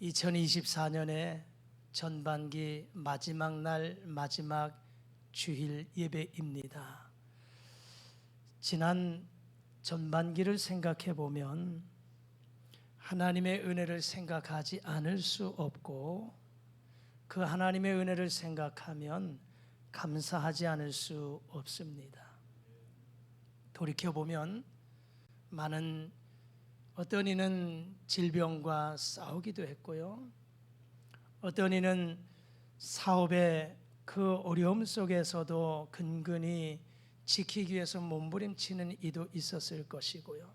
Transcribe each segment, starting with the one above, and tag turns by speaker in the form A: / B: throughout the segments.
A: 2024년의 전반기 마지막 날 마지막 주일 예배입니다. 지난 전반기를 생각해 보면 하나님의 은혜를 생각하지 않을 수 없고, 그 하나님의 은혜를 생각하면 감사하지 않을 수 없습니다. 돌이켜 보면 많은, 어떤 이는 질병과 싸우기도 했고요, 어떤 이는 사업의 그 어려움 속에서도 근근히 지키기 위해서 몸부림치는 이도 있었을 것이고요,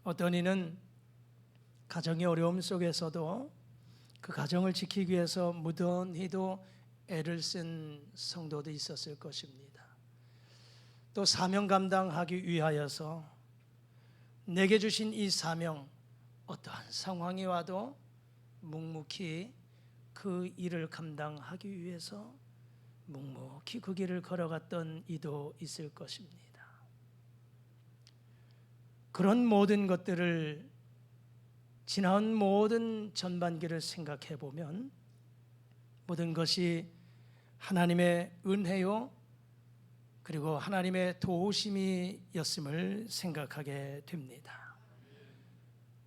A: 어떤 이는 가정의 어려움 속에서도 그 가정을 지키기 위해서 무던히도 애를 쓴 성도도 있었을 것입니다. 또 사명 감당하기 위하여서 내게 주신 이 사명, 어떠한 상황이 와도 묵묵히 그 일을 감당하기 위해서 묵묵히 그 길을 걸어갔던 이도 있을 것입니다. 그런 모든 것들을 지난 모든 전반기를 생각해 보면 모든 것이 하나님의 은혜요, 그리고 하나님의 도우심이었음을 생각하게 됩니다.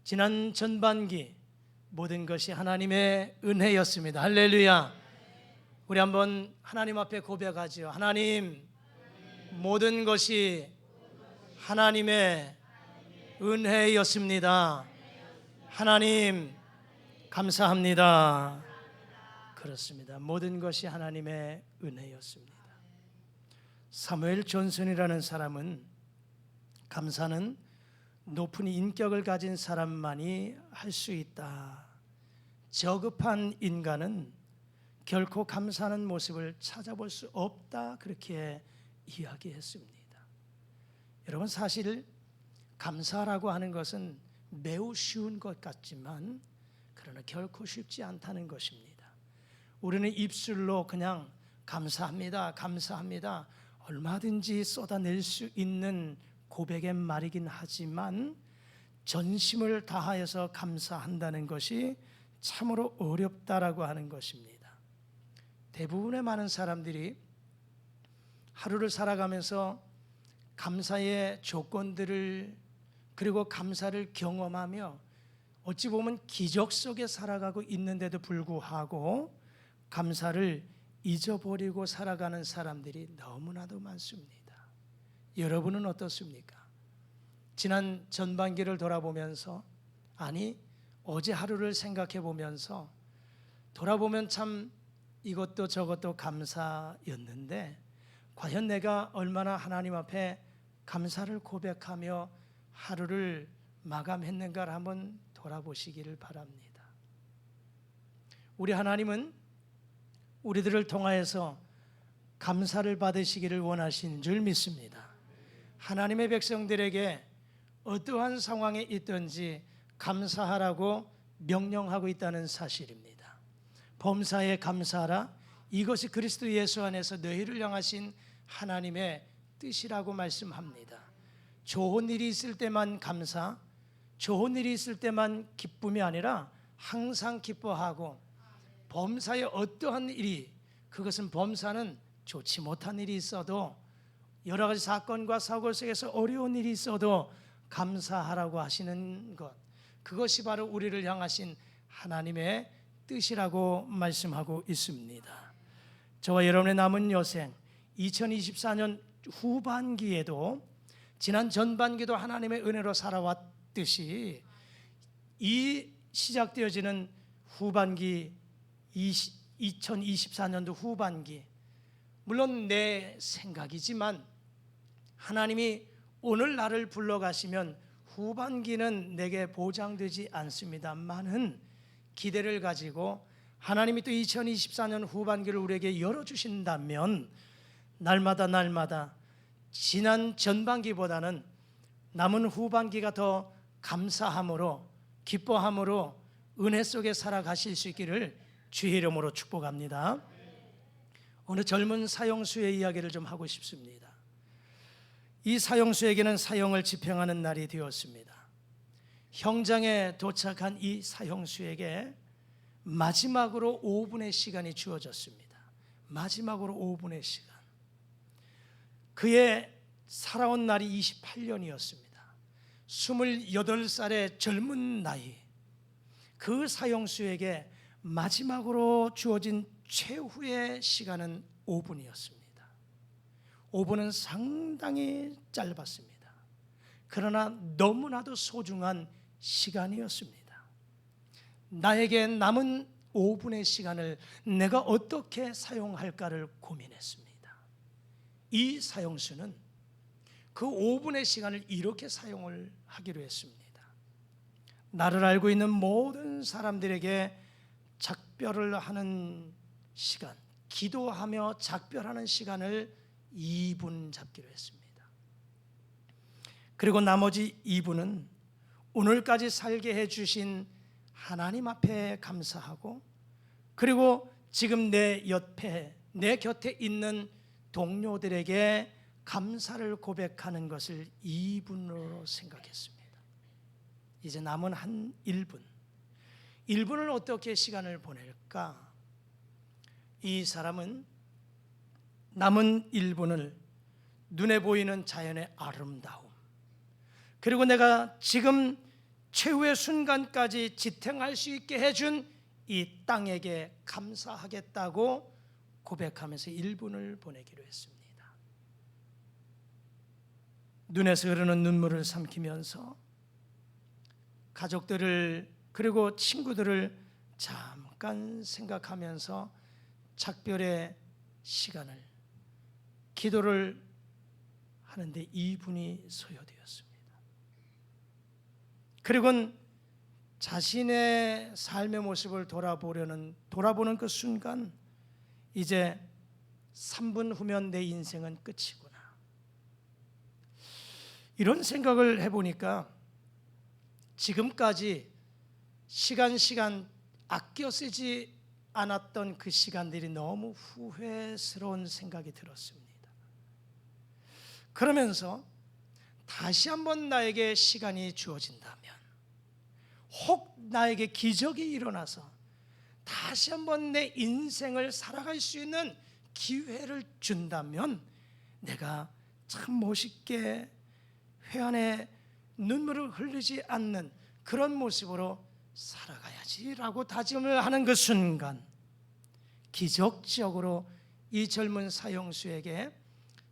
A: 지난 전반기 모든 것이 하나님의 은혜였습니다. 할렐루야. 우리 한번 하나님 앞에 고백하지요. 하나님, 모든 것이 하나님의 은혜였습니다. 하나님, 감사합니다. 그렇습니다. 모든 것이 하나님의 은혜였습니다. 사무엘 존슨이라는 사람은 감사는 높은 인격을 가진 사람만이 할 수 있다. 저급한 인간은 결코 감사하는 모습을 찾아볼 수 없다. 그렇게 이야기했습니다. 여러분, 사실 감사라고 하는 것은 매우 쉬운 것 같지만 그러나 결코 쉽지 않다는 것입니다. 우리는 입술로 그냥 감사합니다, 감사합니다 얼마든지 쏟아낼 수 있는 고백의 말이긴 하지만 전심을 다하여서 감사한다는 것이 참으로 어렵다라고 하는 것입니다. 대부분의 많은 사람들이 하루를 살아가면서 감사의 조건들을, 그리고 감사를 경험하며 어찌 보면 기적 속에 살아가고 있는데도 불구하고 감사를 잊어버리고 살아가는 사람들이 너무나도 많습니다. 여러분은 어떻습니까? 지난 전반기를 돌아보면서, 아니 어제 하루를 생각해 보면서 돌아보면 참 이것도 저것도 감사였는데 과연 내가 얼마나 하나님 앞에 감사를 고백하며 하루를 마감했는가를 한번 돌아보시기를 바랍니다. 우리 하나님은 우리들을 통하여서 감사를 받으시기를 원하신 줄 믿습니다. 하나님의 백성들에게 어떠한 상황에 있든지 감사하라고 명령하고 있다는 사실입니다. 범사에 감사하라. 이것이 그리스도 예수 안에서 너희를 향하신 하나님의 뜻이라고 말씀합니다. 좋은 일이 있을 때만 감사, 좋은 일이 있을 때만 기쁨이 아니라 항상 기뻐하고, 범사에 어떠한 일이, 그것은 범사는 좋지 못한 일이 있어도, 여러 가지 사건과 사고 속에서 어려운 일이 있어도 감사하라고 하시는 것, 그것이 바로 우리를 향하신 하나님의 뜻이라고 말씀하고 있습니다. 저와 여러분의 남은 여생 2024년 후반기에도 지난 전반기도 하나님의 은혜로 살아왔듯이 이 시작되어지는 후반기 2024년도 후반기, 물론 내 생각이지만 하나님이 오늘 나를 불러가시면 후반기는 내게 보장되지 않습니다만은 기대를 가지고 하나님이 또 2024년 후반기를 우리에게 열어주신다면 날마다 지난 전반기보다는 남은 후반기가 더 감사함으로, 기뻐함으로 은혜 속에 살아가실 수 있기를 주의 이름으로 축복합니다. 오늘 젊은 사형수의 이야기를 좀 하고 싶습니다. 이 사형수에게는 사형을 집행하는 날이 되었습니다. 형장에 도착한 이 사형수에게 마지막으로 5분의 시간이 주어졌습니다. 마지막으로 5분의 시간. 그의 살아온 날이 28년이었습니다. 28살의 젊은 나이, 그 사형수에게 마지막으로 주어진 최후의 시간은 5분이었습니다. 5분은 상당히 짧았습니다. 그러나 너무나도 소중한 시간이었습니다. 나에게 남은 5분의 시간을 내가 어떻게 사용할까를 고민했습니다. 이 사형수는 그 5분의 시간을 이렇게 사용을 하기로 했습니다. 나를 알고 있는 모든 사람들에게 작별을 하는 시간, 기도하며 작별하는 시간을 2분 잡기로 했습니다. 그리고 나머지 2분은 오늘까지 살게 해주신 하나님 앞에 감사하고, 그리고 지금 내 옆에, 내 곁에 있는 동료들에게 감사를 고백하는 것을 2분으로 생각했습니다. 이제 남은 한 1분을 어떻게 시간을 보낼까? 이 사람은 남은 1분을 눈에 보이는 자연의 아름다움, 그리고 내가 지금 최후의 순간까지 지탱할 수 있게 해준 이 땅에게 감사하겠다고 고백하면서 1분을 보내기로 했습니다. 눈에서 흐르는 눈물을 삼키면서 가족들을, 그리고 친구들을 잠깐 생각하면서 작별의 시간을, 기도를 하는데 2분이 소요되었습니다. 그리고 자신의 삶의 모습을 돌아보는 그 순간, 이제 3분 후면 내 인생은 끝이구나. 이런 생각을 해보니까 지금까지 시간 아껴 쓰지 않았던 그 시간들이 너무 후회스러운 생각이 들었습니다. 그러면서 다시 한번 나에게 시간이 주어진다면, 혹 나에게 기적이 일어나서 다시 한번 내 인생을 살아갈 수 있는 기회를 준다면, 내가 참 멋있게 회한에 눈물을 흘리지 않는 그런 모습으로 살아가야지라고 다짐을 하는 그 순간, 기적적으로 이 젊은 사형수에게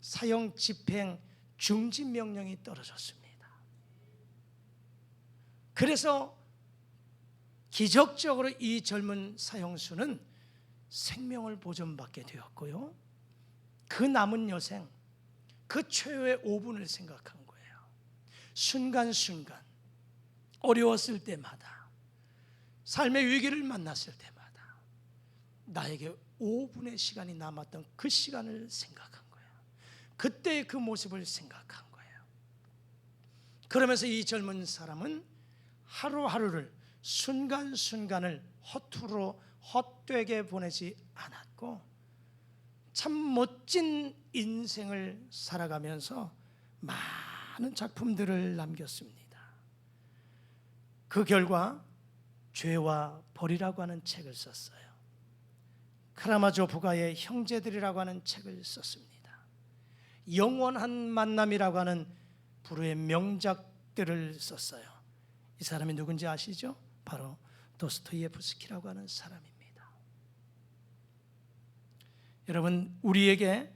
A: 사형 집행 중지 명령이 떨어졌습니다. 그래서 기적적으로 이 젊은 사형수는 생명을 보존받게 되었고요, 그 남은 여생, 그 최후의 5분을 생각한 거예요. 순간순간 어려웠을 때마다, 삶의 위기를 만났을 때마다 나에게 5분의 시간이 남았던 그 시간을 생각한 거예요. 그때의 그 모습을 생각한 거예요. 그러면서 이 젊은 사람은 하루하루를, 순간순간을 허투루 헛되게 보내지 않았고, 참 멋진 인생을 살아가면서 많은 작품들을 남겼습니다. 그 결과 죄와 벌이라고 하는 책을 썼어요. 카라마조프가의 형제들이라고 하는 책을 썼습니다. 영원한 만남이라고 하는 불후의 명작들을 썼어요. 이 사람이 누군지 아시죠? 바로 도스토예프스키라고 하는 사람입니다. 여러분, 우리에게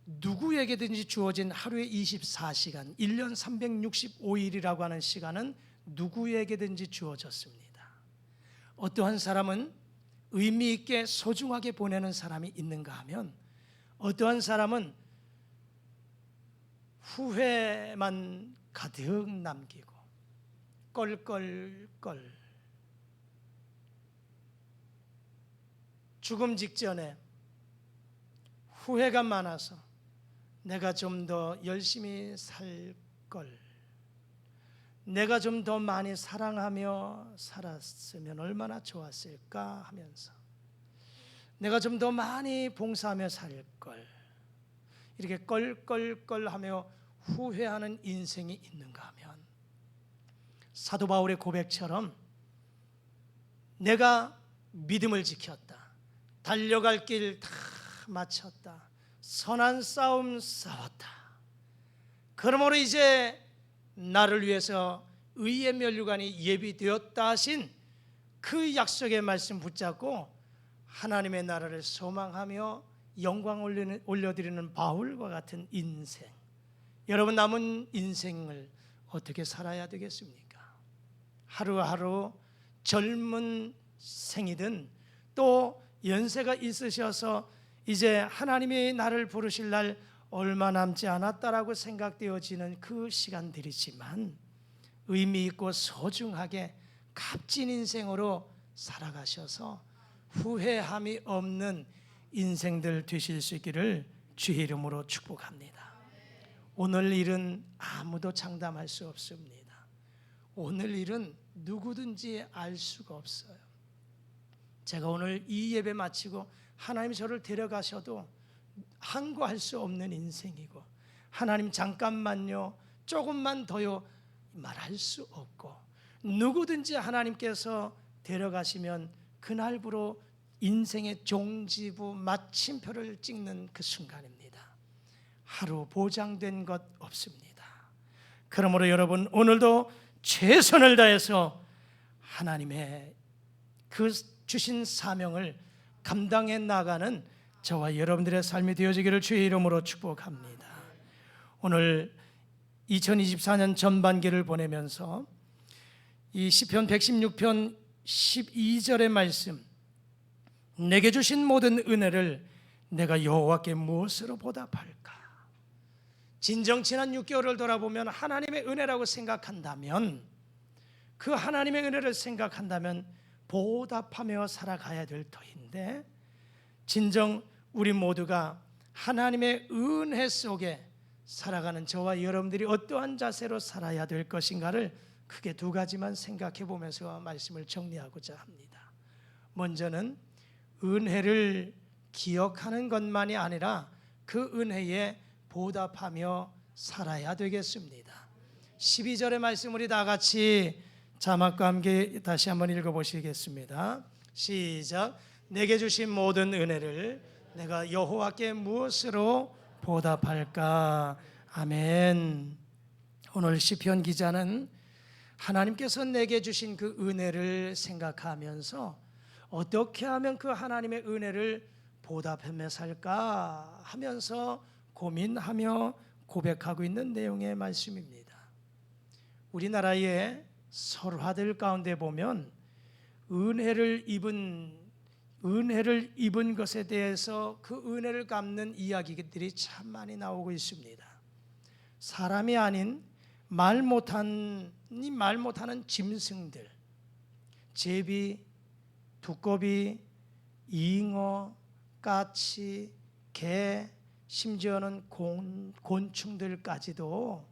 A: 누구에게든지 주어진 하루의 24시간, 1년 365일이라고 하는 시간은 누구에게든지 주어졌습니다. 어떠한 사람은 의미 있게 소중하게 보내는 사람이 있는가 하면, 어떠한 사람은 후회만 가득 남기고 껄껄껄 죽음 직전에 후회가 많아서 내가 좀 더 열심히 살 걸, 내가 좀 더 많이 사랑하며 살았으면 얼마나 좋았을까 하면서, 내가 좀 더 많이 봉사하며 살 걸, 이렇게 껄껄껄 하며 후회하는 인생이 있는가 하면, 사도 바울의 고백처럼 내가 믿음을 지켰다, 달려갈 길 다 마쳤다, 선한 싸움 싸웠다, 그러므로 이제 나를 위해서 의의 면류관이 예비되었다 하신 그 약속의 말씀 붙잡고 하나님의 나라를 소망하며 영광 올려드리는 바울과 같은 인생, 여러분 남은 인생을 어떻게 살아야 되겠습니까? 하루하루 젊은 생이든 또 연세가 있으셔서 이제 하나님이 나를 부르실 날 얼마 남지 않았다라고 생각되어지는 그 시간들이지만 의미 있고 소중하게 값진 인생으로 살아가셔서 후회함이 없는 인생들 되실 수 있기를 주의 이름으로 축복합니다. 오늘 일은 아무도 장담할 수 없습니다. 오늘 일은 누구든지 알 수가 없어요. 제가 오늘 이 예배 마치고 하나님 저를 데려가셔도 항거할 수 없는 인생이고, 하나님 잠깐만요, 조금만 더요 말할 수 없고, 누구든지 하나님께서 데려가시면 그날부로 인생의 종지부 마침표를 찍는 그 순간입니다. 하루 보장된 것 없습니다. 그러므로 여러분 오늘도 최선을 다해서 하나님의 그 주신 사명을 감당해 나가는 저와 여러분들의 삶이 되어지기를 주의 이름으로 축복합니다. 오늘 2024년 전반기를 보내면서 이 시편 116편 12절의 말씀, 내게 주신 모든 은혜를 내가 여호와께 무엇으로 보답할까? 진정 지난 6개월을 돌아보면 하나님의 은혜라고 생각한다면, 그 하나님의 은혜를 생각한다면 보답하며 살아가야 될 터인데, 진정 우리 모두가 하나님의 은혜 속에 살아가는 저와 여러분들이 어떠한 자세로 살아야 될 것인가를 크게 두 가지만 생각해 보면서 말씀을 정리하고자 합니다. 먼저는 은혜를 기억하는 것만이 아니라 그 은혜에 보답하며 살아야 되겠습니다. 12절의 말씀 우리 다 같이 자막과 함께 다시 한번 읽어보시겠습니다. 시작. 내게 주신 모든 은혜를 내가 여호와께 무엇으로 보답할까? 아멘. 오늘 시편 기자는 하나님께서 내게 주신 그 은혜를 생각하면서 어떻게 하면 그 하나님의 은혜를 보답하며 살까 하면서 고민하며 고백하고 있는 내용의 말씀입니다. 우리나라의 설화들 가운데 보면 은혜를 입은 것에 대해서 그 은혜를 갚는 이야기들이 참 많이 나오고 있습니다. 사람이 아닌 말 못하는 짐승들, 제비, 두꺼비, 잉어, 까치, 개, 심지어는 곤충들까지도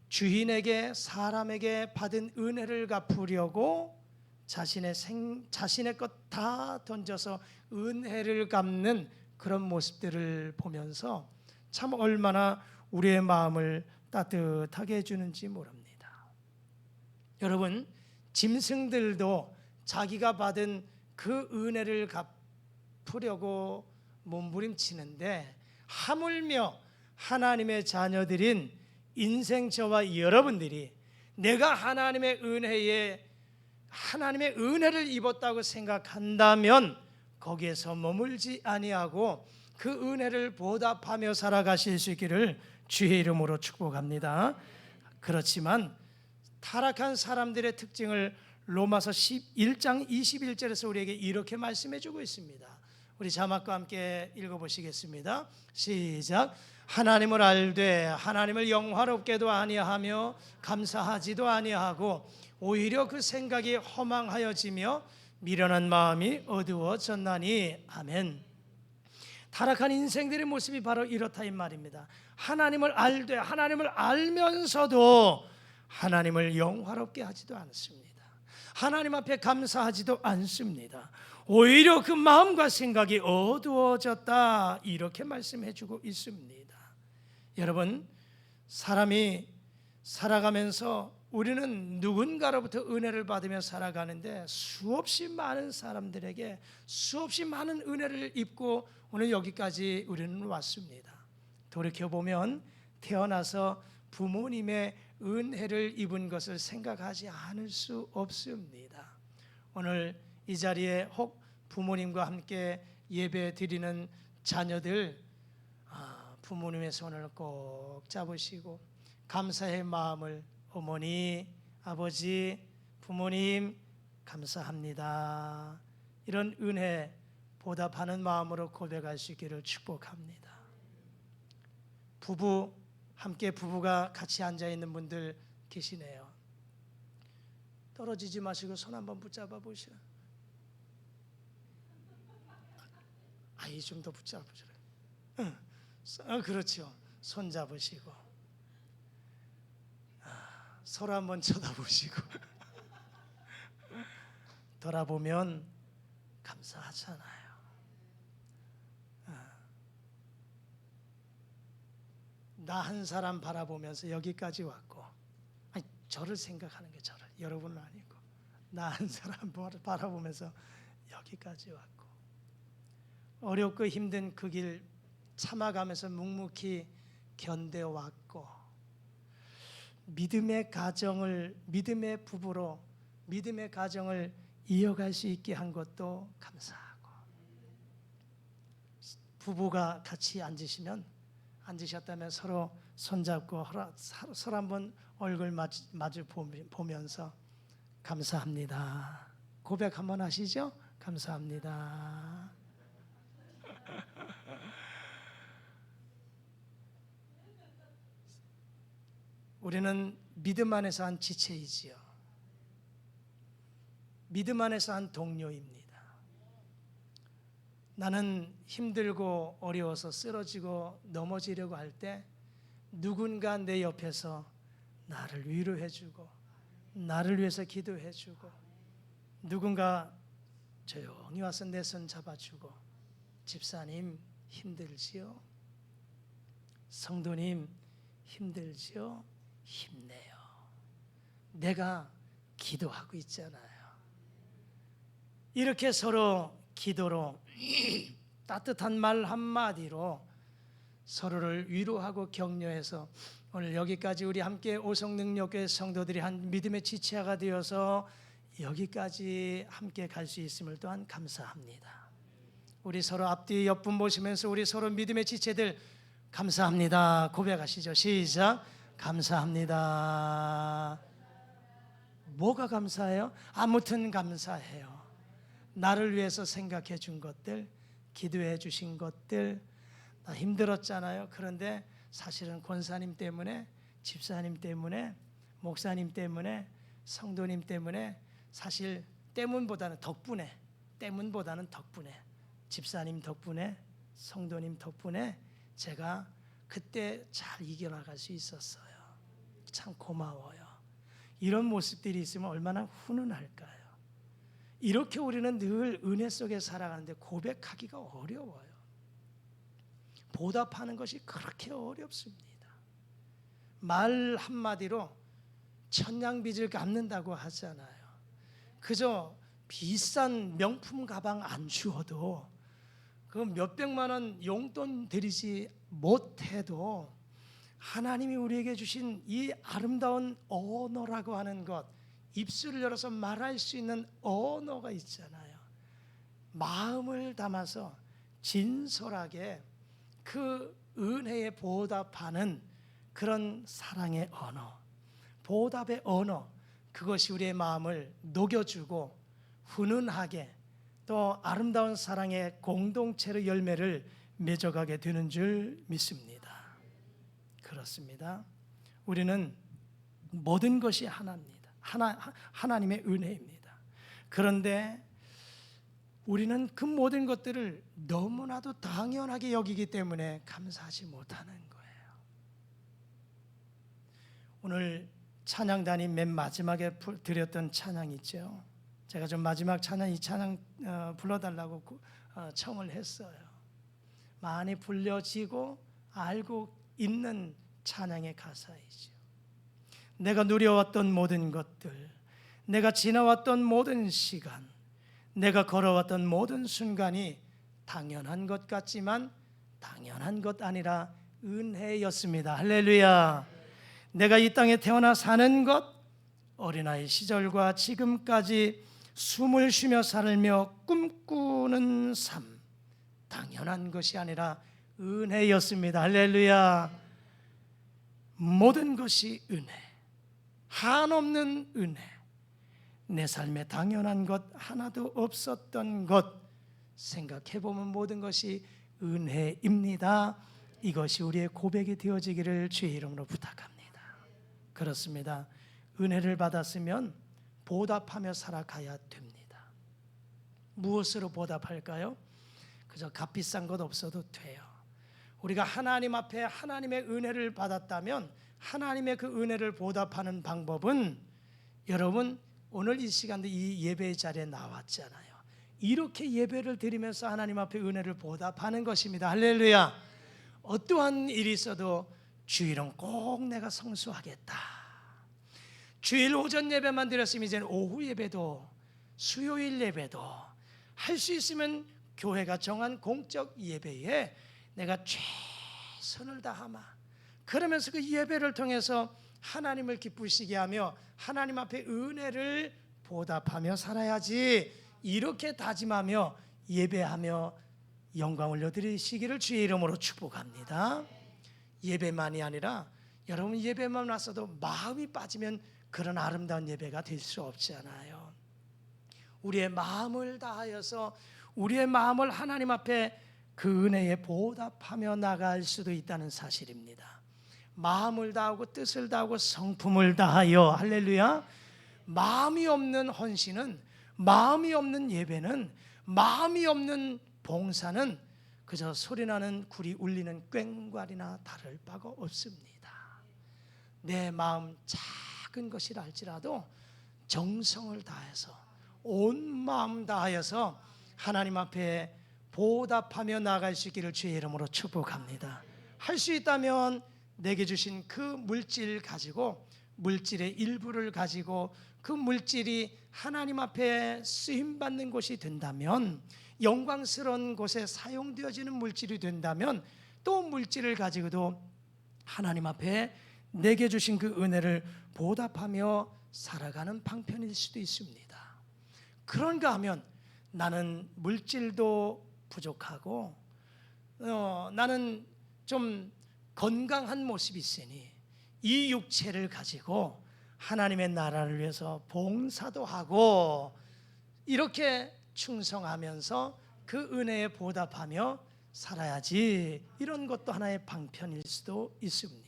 A: 주인에게, 사람에게 받은 은혜를 갚으려고 자신의 것 다 던져서 은혜를 갚는 그런 모습들을 보면서 참 얼마나 우리의 마음을 따뜻하게 해주는지 모릅니다. 여러분, 짐승들도 자기가 받은 그 은혜를 갚으려고 몸부림치는데, 하물며 하나님의 자녀들인 인생 저와 여러분들이 내가 하나님의 은혜를 입었다고 생각한다면 거기에서 머물지 아니하고 그 은혜를 보답하며 살아가실 수 있기를 주의 이름으로 축복합니다. 그렇지만 타락한 사람들의 특징을 로마서 1장 21절에서 우리에게 이렇게 말씀해 주고 있습니다. 우리 자막과 함께 읽어보시겠습니다. 시작. 하나님을 알되 하나님을 영화롭게도 아니하며 감사하지도 아니하고 오히려 그 생각이 허망하여지며 미련한 마음이 어두워졌나니. 아멘. 타락한 인생들의 모습이 바로 이렇다 이 말입니다. 하나님을 알되 하나님을 알면서도 하나님을 영화롭게 하지도 않습니다. 하나님 앞에 감사하지도 않습니다. 오히려 그 마음과 생각이 어두워졌다, 이렇게 말씀해 주고 있습니다. 여러분, 사람이 살아가면서 우리는 누군가로부터 은혜를 받으며 살아가는데 수없이 많은 사람들에게 수없이 많은 은혜를 입고 오늘 여기까지 우리는 왔습니다. 돌이켜보면 태어나서 부모님의 은혜를 입은 것을 생각하지 않을 수 없습니다. 오늘 이 자리에 혹 부모님과 함께 예배 드리는 자녀들, 부모님의 손을 꼭 잡으시고 감사의 마음을, 어머니, 아버지, 부모님 감사합니다, 이런 은혜 보답하는 마음으로 고백할 수 있기를 축복합니다. 함께 부부가 같이 앉아 있는 분들 계시네요. 떨어지지 마시고 손 한번 붙잡아 보시오. 아이 좀 더 붙잡아 보시라. 그렇죠. 손 잡으시고 서로 한번 쳐다보시고 돌아보면 감사하잖아요. 나 한 사람 바라보면서 여기까지 왔고, 아니, 저를 생각하는 게 저를, 여러분은 아니고 나 한 사람 바라보면서 여기까지 왔고, 어렵고 힘든 그 길 참아가면서 묵묵히 견뎌왔고, 믿음의 가정을, 믿음의 부부로 믿음의 가정을 이어갈 수 있게 한 것도 감사하고, 부부가 같이 앉으셨다면 서로 손잡고 서로 한번 얼굴 마주 보면서 감사합니다 고백 한번 하시죠. 감사합니다. 우리는 믿음 안에서 한 지체이지요. 믿음 안에서 한 동료입니다. 나는 힘들고 어려워서 쓰러지고 넘어지려고 할 때 누군가 내 옆에서 나를 위로해주고 나를 위해서 기도해주고, 누군가 조용히 와서 내 손 잡아주고, 집사님 힘들지요? 성도님 힘들지요? 힘내요. 내가 기도하고 있잖아요. 이렇게 서로 기도로 따뜻한 말 한마디로 서로를 위로하고 격려해서 오늘 여기까지 우리 함께 오성능력교회 성도들이 한 믿음의 지체가 되어서 여기까지 함께 갈 수 있음을 또한 감사합니다. 우리 서로 앞뒤 옆분 보시면서 우리 서로 믿음의 지체들 감사합니다 고백하시죠. 시작. 감사합니다. 뭐가 감사해요? 아무튼 감사해요. 나를 위해서 생각해 준 것들, 기도해 주신 것들. 나 힘들었잖아요. 그런데 사실은 권사님 때문에, 집사님 때문에, 목사님 때문에, 성도님 때문에, 사실 때문보다는 덕분에, 집사님 덕분에, 성도님 덕분에 제가 그때 잘 이겨나갈 수 있었어요. 참 고마워요. 이런 모습들이 있으면 얼마나 훈훈할까요? 이렇게 우리는 늘 은혜 속에 살아가는데 고백하기가 어려워요. 보답하는 것이 그렇게 어렵습니다. 말 한마디로 천냥빚을 갚는다고 하잖아요. 그저 비싼 명품 가방 안 주어도, 그 몇백만 원 용돈 드리지 못해도 하나님이 우리에게 주신 이 아름다운 언어라고 하는 것, 입술을 열어서 말할 수 있는 언어가 있잖아요. 마음을 담아서 진솔하게 그 은혜에 보답하는 그런 사랑의 언어, 보답의 언어, 그것이 우리의 마음을 녹여주고 훈훈하게 또 아름다운 사랑의 공동체의 열매를 맺어가게 되는 줄 믿습니다. 그렇습니다. 우리는 모든 것이 하나님의 은혜입니다. 그런데 우리는 그 모든 것들을 너무나도 당연하게 여기기 때문에 감사하지 못하는 거예요. 오늘 찬양단이 맨 마지막에 드렸던 찬양 있죠. 제가 좀 마지막 찬양, 이 찬양 불러달라고 청을 했어요. 많이 불려지고 알고 있는 찬양의 가사이죠. 내가 누려왔던 모든 것들, 내가 지나왔던 모든 시간, 내가 걸어왔던 모든 순간이 당연한 것 같지만 당연한 것 아니라 은혜였습니다. 할렐루야. 내가 이 땅에 태어나 사는 것, 어린아이 시절과 지금까지 숨을 쉬며 살며 꿈꾸는 삶, 당연한 것이 아니라 은혜였습니다. 할렐루야. 모든 것이 은혜, 한없는 은혜. 내 삶에 당연한 것 하나도 없었던 것 생각해보면 모든 것이 은혜입니다. 이것이 우리의 고백이 되어지기를 주의 이름으로 부탁합니다. 그렇습니다. 은혜를 받았으면 보답하며 살아가야 됩니다. 무엇으로 보답할까요? 그저 값비싼 것 없어도 돼요. 우리가 하나님 앞에 하나님의 은혜를 받았다면 하나님의 그 은혜를 보답하는 방법은, 여러분 오늘 이 시간도 이 예배의 자리에 나왔잖아요. 이렇게 예배를 드리면서 하나님 앞에 은혜를 보답하는 것입니다. 할렐루야. 어떠한 일이 있어도 주일은 꼭 내가 성수하겠다. 주일 오전 예배만 드렸으면 이제는 오후 예배도 수요일 예배도 할 수 있으면 교회가 정한 공적 예배에 내가 최선을 다하마, 그러면서 그 예배를 통해서 하나님을 기쁘시게 하며 하나님 앞에 은혜를 보답하며 살아야지, 이렇게 다짐하며 예배하며 영광 올려드리시기를 주의 이름으로 축복합니다. 예배만이 아니라 여러분 예배만 왔어도 마음이 빠지면 그런 아름다운 예배가 될 수 없잖아요. 우리의 마음을 다하여서 우리의 마음을 하나님 앞에 그 은혜에 보답하며 나갈 수도 있다는 사실입니다. 마음을 다하고 뜻을 다하고 성품을 다하여, 할렐루야. 마음이 없는 헌신은, 마음이 없는 예배는, 마음이 없는 봉사는 그저 소리나는 굴이 울리는 꽹과리나 다를 바가 없습니다. 내 마음 작은 것이라 할지라도 정성을 다해서 온 마음 다하여서 하나님 앞에 보답하며 나아갈 수 있기를 주의 이름으로 축복합니다. 할 수 있다면 내게 주신 그 물질 가지고, 물질의 일부를 가지고 그 물질이 하나님 앞에 쓰임받는 곳이 된다면, 영광스러운 곳에 사용되어지는 물질이 된다면, 또 물질을 가지고도 하나님 앞에 내게 주신 그 은혜를 보답하며 살아가는 방편일 수도 있습니다. 그런가 하면 나는 물질도 부족하고 나는 좀 건강한 모습이 있으니 이 육체를 가지고 하나님의 나라를 위해서 봉사도 하고 이렇게 충성하면서 그 은혜에 보답하며 살아야지, 이런 것도 하나의 방편일 수도 있습니다.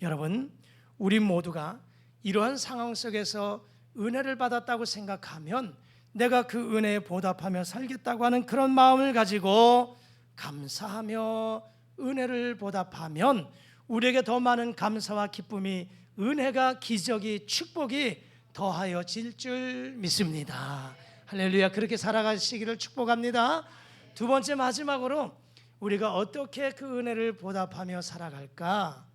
A: 여러분, 우리 모두가 이러한 상황 속에서 은혜를 받았다고 생각하면 내가 그 은혜에 보답하며 살겠다고 하는 그런 마음을 가지고 감사하며 은혜를 보답하면 우리에게 더 많은 감사와 기쁨이, 은혜가, 기적이, 축복이 더하여질 줄 믿습니다. 할렐루야. 그렇게 살아가시기를 축복합니다. 두 번째, 마지막으로 우리가 어떻게 그 은혜를 보답하며 살아갈까?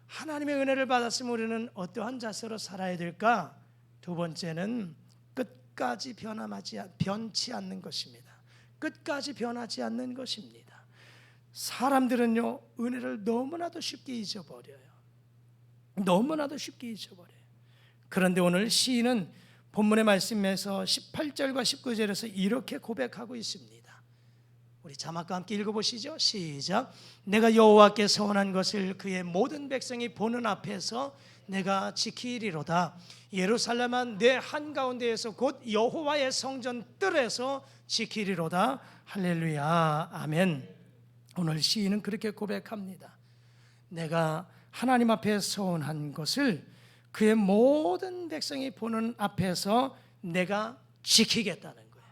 A: 하나님의 은혜를 받았으면 우리는 어떠한 자세로 살아야 될까? 두 번째는 끝까지 변치 않는 것입니다. 끝까지 변하지 않는 것입니다. 사람들은요, 은혜를 너무나도 쉽게 잊어버려요. 너무나도 쉽게 잊어버려요. 그런데 오늘 시인은 본문의 말씀에서 18절과 19절에서 이렇게 고백하고 있습니다. 우리 자막과 함께 읽어보시죠. 시작. 내가 여호와께 서원한 것을 그의 모든 백성이 보는 앞에서 내가 지키리로다. 예루살렘아, 내 한가운데에서 곧 여호와의 성전 뜰에서 지키리로다. 할렐루야. 아멘. 오늘 시인은 그렇게 고백합니다. 내가 하나님 앞에 서원한 것을 그의 모든 백성이 보는 앞에서 내가 지키겠다는 거예요.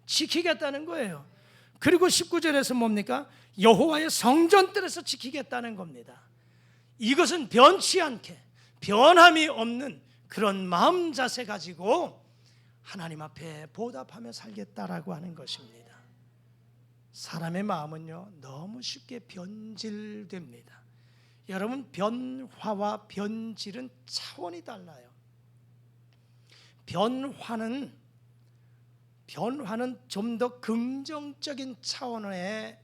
A: 지키겠다는 거예요. 그리고 19절에서 뭡니까? 여호와의 성전뜰에서 지키겠다는 겁니다. 이것은 변치 않게, 변함이 없는 그런 마음 자세 가지고 하나님 앞에 보답하며 살겠다라고 하는 것입니다. 사람의 마음은요, 너무 쉽게 변질됩니다. 여러분, 변화와 변질은 차원이 달라요. 변화는 좀 더 긍정적인 차원의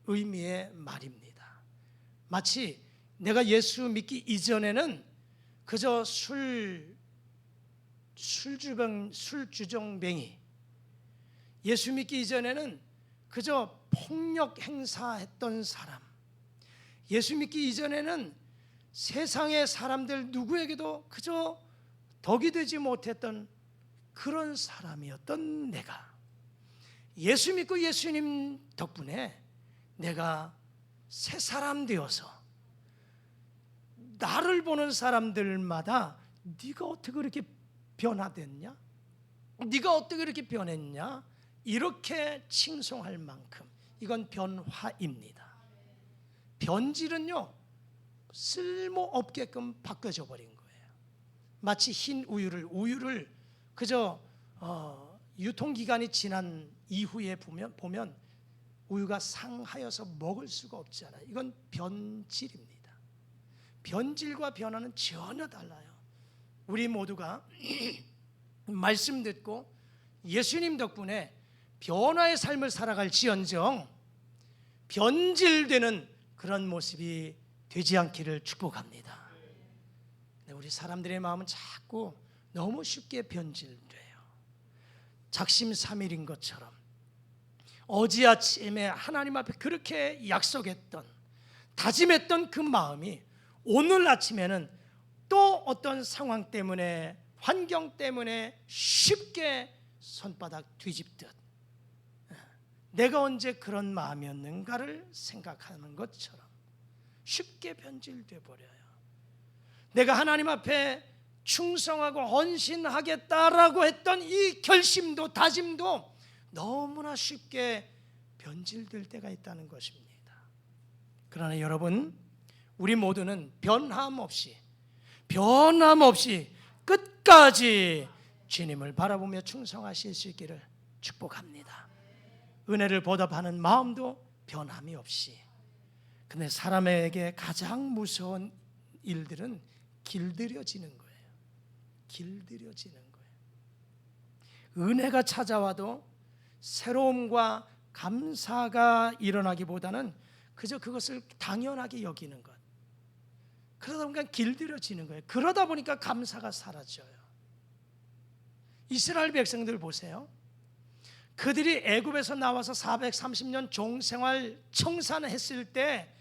A: 의미의 말입니다. 마치 내가 예수 믿기 이전에는 그저 술주정뱅이, 예수 믿기 이전에는 그저 폭력 행사했던 사람, 예수 믿기 이전에는 세상의 사람들 누구에게도 그저 덕이 되지 못했던 그런 사람이었던 내가, 예수 믿고 예수님 덕분에 내가 새 사람 되어서 나를 보는 사람들마다 네가 어떻게 그렇게 변화됐냐? 네가 어떻게 그렇게 변했냐? 이렇게 칭송할 만큼 이건 변화입니다. 변질은요, 쓸모없게끔 바꿔져 버린 거예요. 마치 흰 우유를 그저 유통기간이 지난 이후에 보면 우유가 상하여서 먹을 수가 없잖아요. 이건 변질입니다. 변질과 변화는 전혀 달라요. 우리 모두가 말씀 듣고 예수님 덕분에 변화의 삶을 살아갈지언정 변질되는 그런 모습이 되지 않기를 축복합니다. 우리 사람들의 마음은 자꾸 너무 쉽게 변질돼요. 작심삼일인 것처럼 어제 아침에 하나님 앞에 그렇게 약속했던, 다짐했던 그 마음이 오늘 아침에는 또 어떤 상황 때문에, 환경 때문에 쉽게 손바닥 뒤집듯 내가 언제 그런 마음이었는가를 생각하는 것처럼 쉽게 변질돼 버려요. 내가 하나님 앞에 충성하고 헌신하겠다라고 했던 이 결심도 다짐도 너무나 쉽게 변질될 때가 있다는 것입니다. 그러나 여러분, 우리 모두는 변함 없이 끝까지 주님을 바라보며 충성하실 수 있기를 축복합니다. 은혜를 보답하는 마음도 변함이 없이. 근데 사람에게 가장 무서운 일들은 길들여지는 거예요. 길들여지는 거예요. 은혜가 찾아와도 새로움과 감사가 일어나기보다는 그저 그것을 당연하게 여기는 것. 그러다 보니까 길들여지는 거예요. 그러다 보니까 감사가 사라져요. 이스라엘 백성들 보세요. 그들이 애굽에서 나와서 430년 종생활 청산했을 때,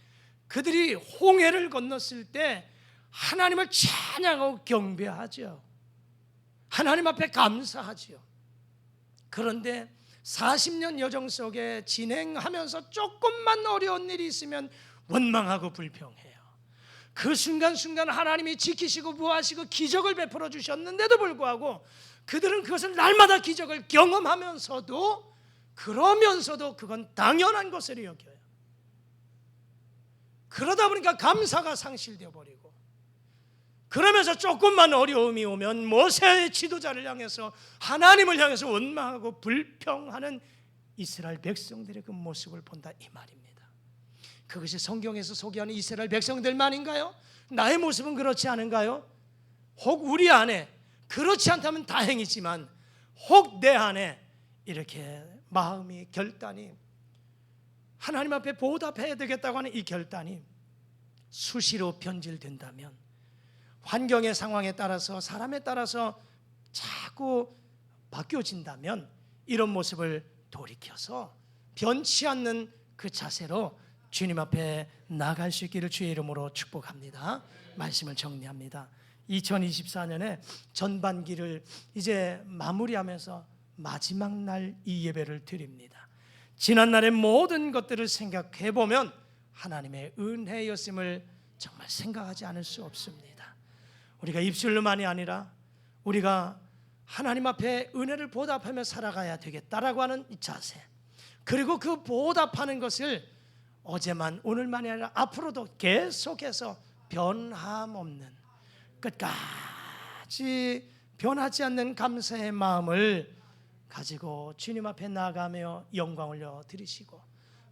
A: 그들이 홍해를 건넜을 때 하나님을 찬양하고 경배하죠. 하나님 앞에 감사하죠. 그런데 40년 여정 속에 진행하면서 조금만 어려운 일이 있으면 원망하고 불평해요. 그 순간순간 하나님이 지키시고 보호하시고 기적을 베풀어 주셨는데도 불구하고 그들은 그것을 날마다 기적을 경험하면서도, 그러면서도 그건 당연한 것으로 여겨요. 그러다 보니까 감사가 상실되어 버리고, 그러면서 조금만 어려움이 오면 모세의 지도자를 향해서, 하나님을 향해서 원망하고 불평하는 이스라엘 백성들의 그 모습을 본다, 이 말입니다. 그것이 성경에서 소개하는 이스라엘 백성들만인가요? 나의 모습은 그렇지 않은가요? 혹 우리 안에, 그렇지 않다면 다행이지만 혹 내 안에 이렇게 마음이, 결단이, 하나님 앞에 보답해야 되겠다고 하는 이 결단이 수시로 변질된다면, 환경의 상황에 따라서, 사람에 따라서 자꾸 바뀌어진다면, 이런 모습을 돌이켜서 변치 않는 그 자세로 주님 앞에 나갈 수 있기를 주의 이름으로 축복합니다. 말씀을 정리합니다. 2024년에 전반기를 이제 마무리하면서 마지막 날 이 예배를 드립니다. 지난날의 모든 것들을 생각해 보면 하나님의 은혜였음을 정말 생각하지 않을 수 없습니다. 우리가 입술로만이 아니라 우리가 하나님 앞에 은혜를 보답하며 살아가야 되겠다라고 하는 이 자세, 그리고 그 보답하는 것을 어제만 오늘만이 아니라 앞으로도 계속해서 변함없는, 끝까지 변하지 않는 감사의 마음을 가지고 주님 앞에 나아가며 영광 올려 드리시고,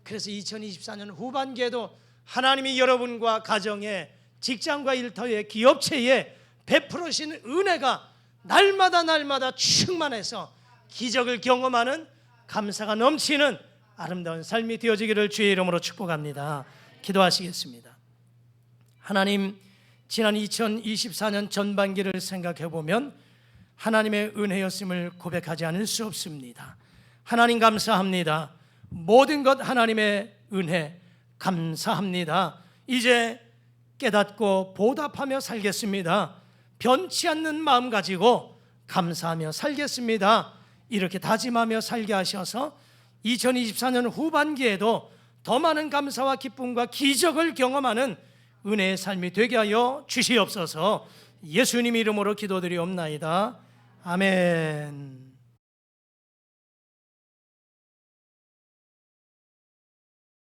A: 그래서 2024년 후반기에도 하나님이 여러분과 가정에, 직장과 일터에, 기업체에 베풀으신 은혜가 날마다 충만해서 기적을 경험하는 감사가 넘치는 아름다운 삶이 되어지기를 주의 이름으로 축복합니다. 기도하시겠습니다. 하나님, 지난 2024년 전반기를 생각해 보면 하나님의 은혜였음을 고백하지 않을 수 없습니다. 하나님 감사합니다. 모든 것 하나님의 은혜 감사합니다. 이제 깨닫고 보답하며 살겠습니다. 변치 않는 마음 가지고 감사하며 살겠습니다. 이렇게 다짐하며 살게 하셔서 2024년 후반기에도 더 많은 감사와 기쁨과 기적을 경험하는 은혜의 삶이 되게 하여 주시옵소서. 예수님 이름으로 기도드리옵나이다. 아멘.